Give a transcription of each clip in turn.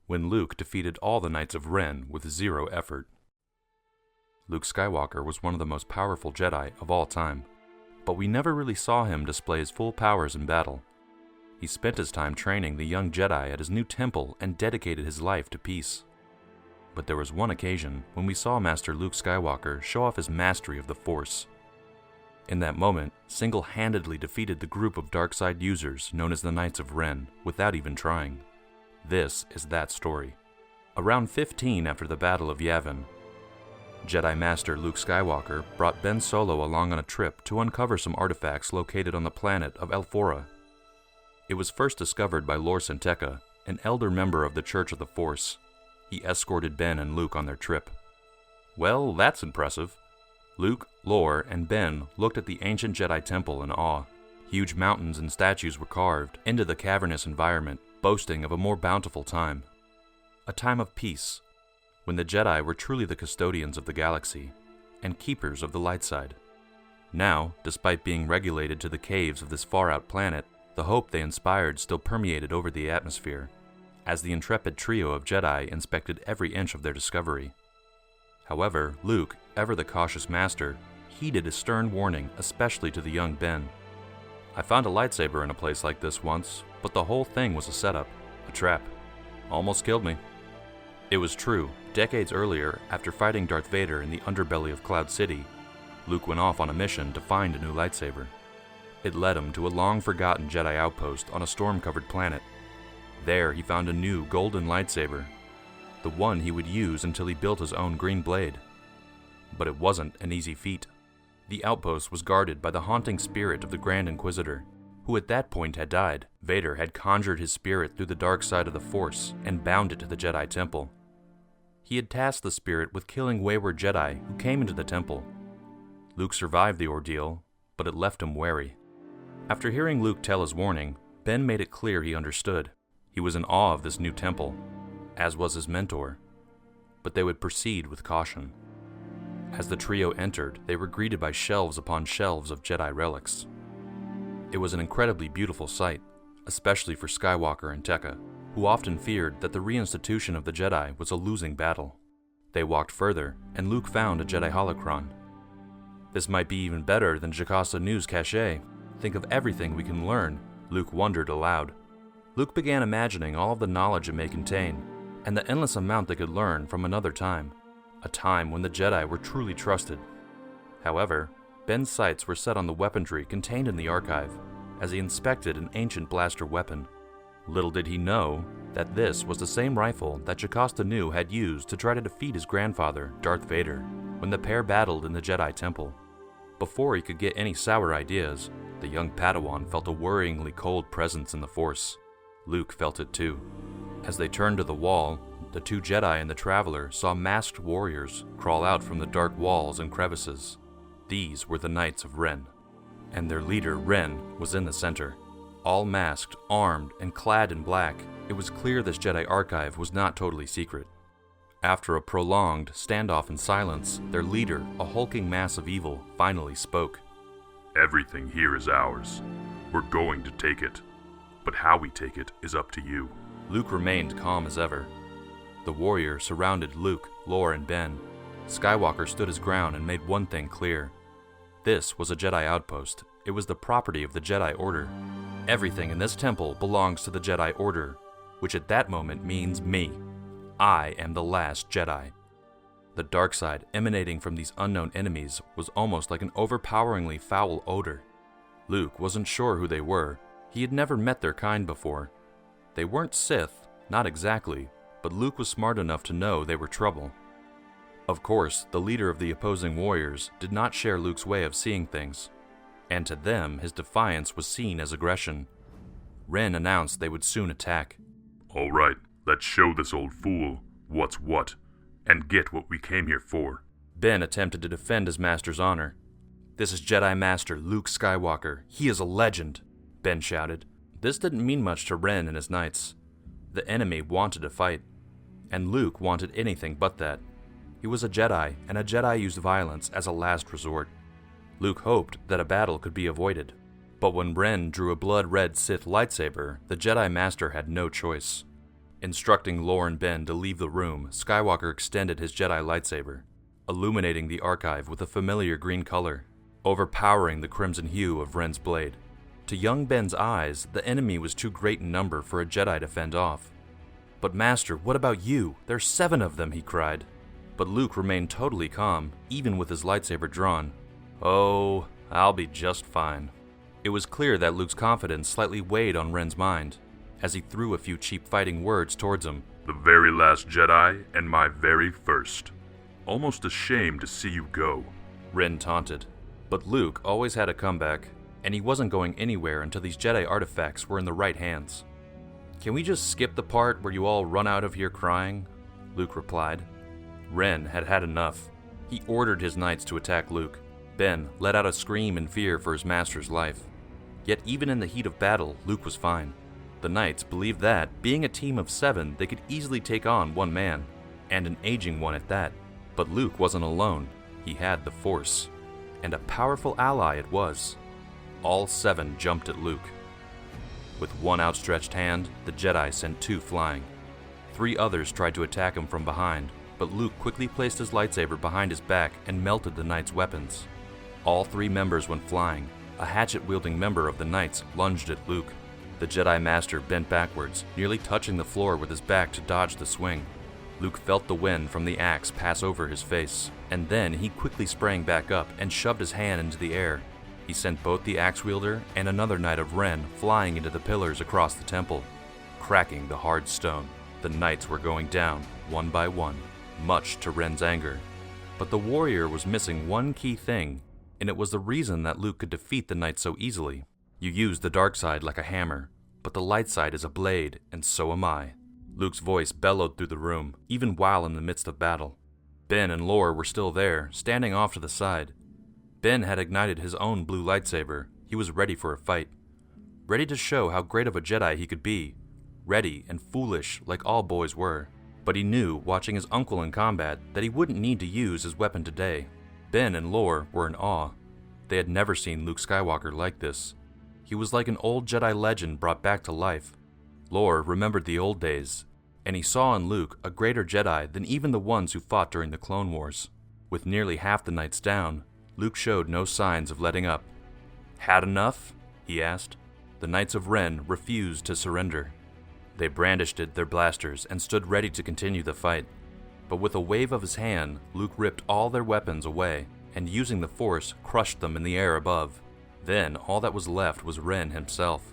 when Luke defeated all the Knights of Ren with zero effort. Luke Skywalker was one of the most powerful Jedi of all time, but we never really saw him display his full powers in battle. He spent his time training the young Jedi at his new temple and dedicated his life to peace. But there was one occasion when we saw Master Luke Skywalker show off his mastery of the Force. In that moment, single-handedly defeated the group of dark side users known as the Knights of Ren without even trying. This is that story. Around 15 after the Battle of Yavin, Jedi Master Luke Skywalker brought Ben Solo along on a trip to uncover some artifacts located on the planet of Elphora. It was first discovered by Lor San Tekka, an elder member of the Church of the Force. He escorted Ben and Luke on their trip. Well, that's impressive. Luke, Lor, and Ben looked at the ancient Jedi temple in awe. Huge mountains and statues were carved into the cavernous environment, boasting of a more bountiful time. A time of peace, when the Jedi were truly the custodians of the galaxy and keepers of the light side. Now, despite being relegated to the caves of this far-out planet, the hope they inspired still permeated over the atmosphere, as the intrepid trio of Jedi inspected every inch of their discovery. However, Luke, ever the cautious master, heeded a stern warning, especially to the young Ben. "I found a lightsaber in a place like this once, but the whole thing was a setup, a trap. Almost killed me." It was true. Decades earlier, after fighting Darth Vader in the underbelly of Cloud City, Luke went off on a mission to find a new lightsaber. It led him to a long-forgotten Jedi outpost on a storm-covered planet. There, he found a new golden lightsaber, the one he would use until he built his own green blade. But it wasn't an easy feat. The outpost was guarded by the haunting spirit of the Grand Inquisitor, who at that point had died. Vader had conjured his spirit through the dark side of the Force and bound it to the Jedi Temple. He had tasked the spirit with killing wayward Jedi who came into the temple. Luke survived the ordeal, but it left him wary. After hearing Luke tell his warning, Ben made it clear he understood. He was in awe of this new temple, as was his mentor, but they would proceed with caution. As the trio entered, they were greeted by shelves upon shelves of Jedi relics. It was an incredibly beautiful sight, especially for Skywalker and Tekka, who often feared that the reinstitution of the Jedi was a losing battle. They walked further, and Luke found a Jedi holocron. This might be even better than Jocasta Nu's cache. Think of everything we can learn, Luke wondered aloud. Luke began imagining all of the knowledge it may contain, and the endless amount they could learn from another time, a time when the Jedi were truly trusted. However, Ben's sights were set on the weaponry contained in the archive, as he inspected an ancient blaster weapon. Little did he know that this was the same rifle that Jocasta Nu had used to try to defeat his grandfather, Darth Vader, when the pair battled in the Jedi Temple. Before he could get any sour ideas, the young Padawan felt a worryingly cold presence in the Force. Luke felt it too. As they turned to the wall, the two Jedi and the Traveler saw masked warriors crawl out from the dark walls and crevices. These were the Knights of Ren, and their leader, Ren, was in the center. All masked, armed, and clad in black, it was clear this Jedi archive was not totally secret. After a prolonged standoff in silence, their leader, a hulking mass of evil, finally spoke. "Everything here is ours. We're going to take it. But how we take it is up to you." Luke remained calm as ever. The warrior surrounded Luke, Lor, and Ben. Skywalker stood his ground and made one thing clear. This was a Jedi outpost. It was the property of the Jedi Order. Everything in this temple belongs to the Jedi Order, which at that moment means me. I am the last Jedi. The dark side emanating from these unknown enemies was almost like an overpoweringly foul odor. Luke wasn't sure who they were. He had never met their kind before. They weren't Sith, not exactly, but Luke was smart enough to know they were trouble. Of course, the leader of the opposing warriors did not share Luke's way of seeing things, and to them his defiance was seen as aggression. Ren announced they would soon attack. "All right, let's show this old fool what's what, and get what we came here for." Ben attempted to defend his master's honor. "This is Jedi Master Luke Skywalker. He is a legend," Ben shouted. This didn't mean much to Ren and his knights. The enemy wanted to fight, and Luke wanted anything but that. He was a Jedi, and a Jedi used violence as a last resort. Luke hoped that a battle could be avoided, but when Ren drew a blood-red Sith lightsaber, the Jedi Master had no choice. Instructing Lore and Ben to leave the room, Skywalker extended his Jedi lightsaber, illuminating the archive with a familiar green color, overpowering the crimson hue of Ren's blade. To young Ben's eyes, the enemy was too great in number for a Jedi to fend off. "But Master, what about you? There's 7 of them," he cried. But Luke remained totally calm, even with his lightsaber drawn. "Oh, I'll be just fine." It was clear that Luke's confidence slightly weighed on Ren's mind, as he threw a few cheap fighting words towards him. "The very last Jedi and my very first. Almost ashamed to see you go," Ren taunted. But Luke always had a comeback, and he wasn't going anywhere until these Jedi artifacts were in the right hands. "Can we just skip the part where you all run out of here crying?" Luke replied. Ren had had enough. He ordered his knights to attack Luke. Ben let out a scream in fear for his master's life. Yet even in the heat of battle, Luke was fine. The knights believed that, being a team of 7, they could easily take on one man, and an aging one at that. But Luke wasn't alone. He had the Force, and a powerful ally it was. All 7 jumped at Luke. With one outstretched hand, the Jedi sent 2 flying. 3 others tried to attack him from behind, but Luke quickly placed his lightsaber behind his back and melted the knights' weapons. All 3 members went flying. A hatchet-wielding member of the knights lunged at Luke. The Jedi Master bent backwards, nearly touching the floor with his back to dodge the swing. Luke felt the wind from the axe pass over his face, and then he quickly sprang back up and shoved his hand into the air. He sent both the axe-wielder and another knight of Ren flying into the pillars across the temple, cracking the hard stone. The knights were going down, one by one, much to Ren's anger. But the warrior was missing one key thing, and it was the reason that Luke could defeat the knights so easily. You use the dark side like a hammer, but the light side is a blade, and so am I. Luke's voice bellowed through the room, even while in the midst of battle. Ben and Lore were still there, standing off to the side. Ben had ignited his own blue lightsaber. He was ready for a fight. Ready to show how great of a Jedi he could be. Ready and foolish like all boys were. But he knew, watching his uncle in combat, that he wouldn't need to use his weapon today. Ben and Lore were in awe. They had never seen Luke Skywalker like this. He was like an old Jedi legend brought back to life. Lore remembered the old days, and he saw in Luke a greater Jedi than even the ones who fought during the Clone Wars. With nearly half the knights down, Luke showed no signs of letting up. "Had enough?" he asked. The Knights of Ren refused to surrender. They brandished their blasters and stood ready to continue the fight. But with a wave of his hand, Luke ripped all their weapons away, and using the Force, crushed them in the air above. Then all that was left was Ren himself,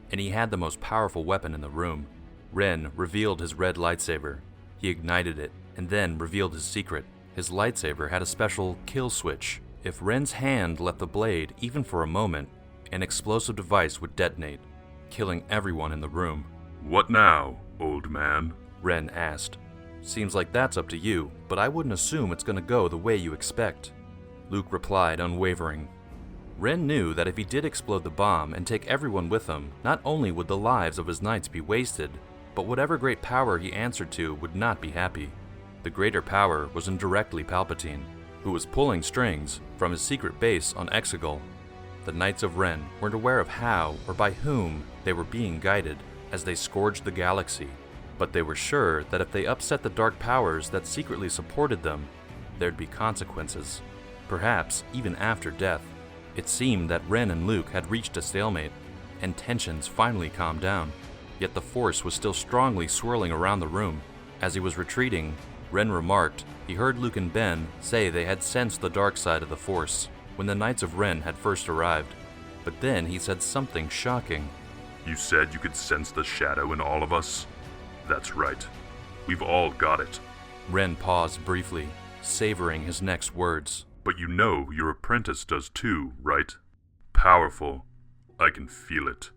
and he had the most powerful weapon in the room. Ren revealed his red lightsaber. He ignited it, and then revealed his secret. His lightsaber had a special kill switch. If Ren's hand left the blade even for a moment, an explosive device would detonate, killing everyone in the room. "What now, old man?" Ren asked. "Seems like that's up to you, but I wouldn't assume it's gonna go the way you expect." Luke replied, unwavering. Ren knew that if he did explode the bomb and take everyone with him, not only would the lives of his knights be wasted, but whatever great power he answered to would not be happy. The greater power was indirectly Palpatine, who was pulling strings from his secret base on Exegol. The Knights of Ren weren't aware of how or by whom they were being guided as they scourged the galaxy, but they were sure that if they upset the dark powers that secretly supported them, there'd be consequences, perhaps even after death. It seemed that Ren and Luke had reached a stalemate, and tensions finally calmed down, yet the Force was still strongly swirling around the room. As he was retreating, Ren remarked he heard Luke and Ben say they had sensed the dark side of the Force when the Knights of Ren had first arrived, but then he said something shocking. "You said you could sense the shadow in all of us? That's right. We've all got it." Ren paused briefly, savoring his next words. "But you know your apprentice does too, right? Powerful. I can feel it.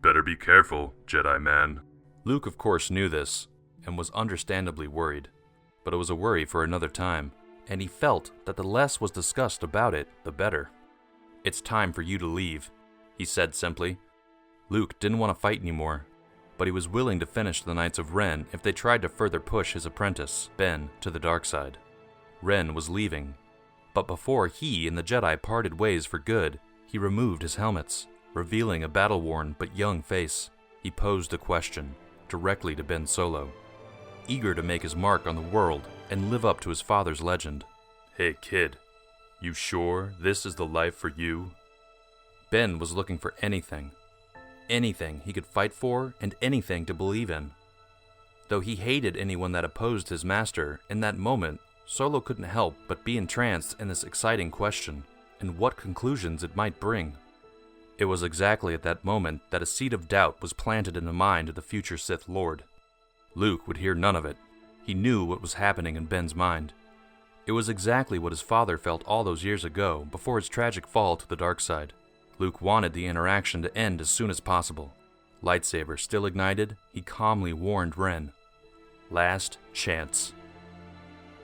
Better be careful, Jedi man." Luke, of course, knew this, and was understandably worried. But it was a worry for another time, and he felt that the less was discussed about it, the better. "It's time for you to leave," he said simply. Luke didn't want to fight anymore, but he was willing to finish the Knights of Ren if they tried to further push his apprentice, Ben, to the dark side. Ren was leaving, but before he and the Jedi parted ways for good, he removed his helmets, revealing a battle-worn but young face. He posed a question. directly to Ben Solo, eager to make his mark on the world and live up to his father's legend. "Hey kid, you sure this is the life for you?" Ben was looking for anything he could fight for and anything to believe in. Though he hated anyone that opposed his master, in that moment, Solo couldn't help but be entranced in this exciting question and what conclusions it might bring. It was exactly at that moment that a seed of doubt was planted in the mind of the future Sith Lord. Luke would hear none of it. He knew what was happening in Ben's mind. It was exactly what his father felt all those years ago before his tragic fall to the dark side. Luke wanted the interaction to end as soon as possible. Lightsaber still ignited, he calmly warned Ren. Last chance.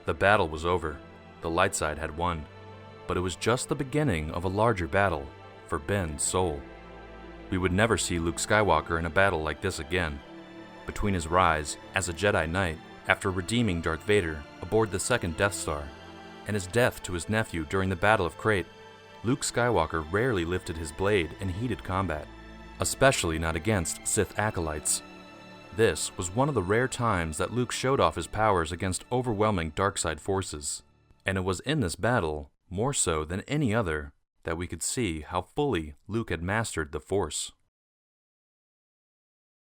The battle was over. The light side had won. But it was just the beginning of a larger battle for Ben's soul. We would never see Luke Skywalker in a battle like this again. Between his rise as a Jedi Knight after redeeming Darth Vader aboard the second Death Star, and his death to his nephew during the Battle of Crait, Luke Skywalker rarely lifted his blade in heated combat, especially not against Sith acolytes. This was one of the rare times that Luke showed off his powers against overwhelming darkside forces, and it was in this battle, more so than any other, that we could see how fully Luke had mastered the Force.